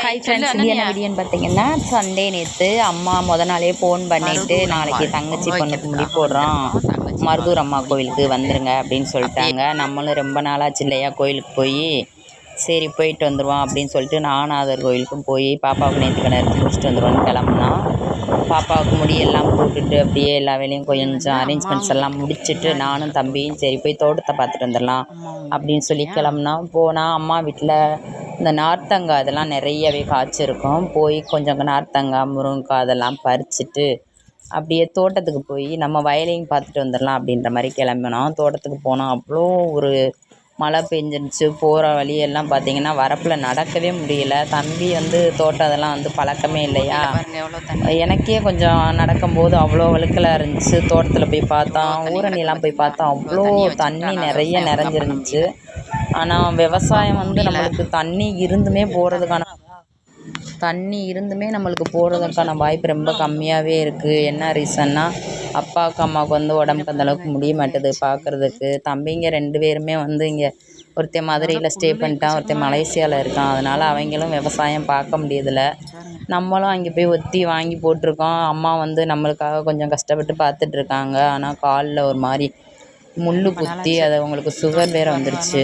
Hi friends, இது என்ன வீடியோன்னு பார்த்தீங்கன்னா, சண்டே நேற்று அம்மா நாளே ஃபோன் பண்ணிவிட்டு நாளைக்கு தங்கச்சி பொண்ணுக்கு முடி போடுறோம், மருதூர் அம்மா கோவிலுக்கு வந்துடுங்க அப்படின்னு சொல்லிட்டாங்க. நம்மளும் ரொம்ப நாளாச்சு இல்லையா கோயிலுக்கு போய், சரி போயிட்டு வந்துடுவோம் அப்படின்னு சொல்லிட்டு நானாதர் கோயிலுக்கும் போய் பாப்பாவுக்கு நேற்றுக்கடை எடுத்து முடிச்சுட்டு வந்துடுவோன்னு கிளம்புனோம். பாப்பாவுக்கு முடியெல்லாம் போட்டுட்டு அப்படியே எல்லா வேலையும் கொஞ்சம் அரேஞ்ச்மெண்ட்ஸ் எல்லாம் முடிச்சுட்டு நானும் தம்பியும் சரி போய் தோட்டத்தை பார்த்துட்டு வந்துடலாம் அப்படின்னு சொல்லி கிளம்புனோம். போனால் அம்மா வீட்டில் இந்த நார்த்தங்காய் அதெல்லாம் நிறையவே காய்ச்சிருக்கும். போய் கொஞ்சம் நார்த்தங்காய், முருங்கைக்காய் அதெல்லாம் பறிச்சுட்டு அப்படியே தோட்டத்துக்கு போய் நம்ம வயலையும் பார்த்துட்டு வந்துடலாம் அப்படின்ற மாதிரி கிளம்பினோம். தோட்டத்துக்கு போனோம். அவ்வளோ ஒரு மழை பெஞ்சிருந்துச்சு. போகிற வழியெல்லாம் பார்த்திங்கன்னா வரப்பில் நடக்கவே முடியல. தம்பி தோட்டம் அதெல்லாம் பழக்கமே இல்லையா, எனக்கே கொஞ்சம் நடக்கும்போது அவ்வளோ வழுக்கலாக இருந்துச்சு. தோட்டத்தில் போய் பார்த்தோம், ஊரணியெல்லாம் போய் பார்த்தோம், அவ்வளோ தண்ணி நிறைய நிறைஞ்சிருந்துச்சு. ஆனால் விவசாயம் நம்மளுக்கு தண்ணி இருந்துமே போகிறதுக்கான வாய்ப்பு ரொம்ப கம்மியாகவே இருக்குது. என்ன ரீசன்னா, அப்பாவுக்கு அம்மாவுக்கு உடம்புக்கு அந்தளவுக்கு முடிய மாட்டுது பார்க்குறதுக்கு. தம்பிங்க 2 பேருமே இங்கே ஒருத்தன் மதுரையில் ஸ்டே பண்ணிட்டான், ஒருத்தன் மலேசியாவில் இருக்கான். அதனால் அவங்களும் விவசாயம் பார்க்க முடியதில்லை. நம்மளும் அங்கே போய் ஒத்தி வாங்கி போட்டிருக்கோம். அம்மா நம்மளுக்காக கொஞ்சம் கஷ்டப்பட்டு பார்த்துட்ருக்காங்க. ஆனால் காலில் ஒரு மாதிரி முள் குத்தி அது அவங்களுக்கு சுகர் வேறு வந்துருச்சு.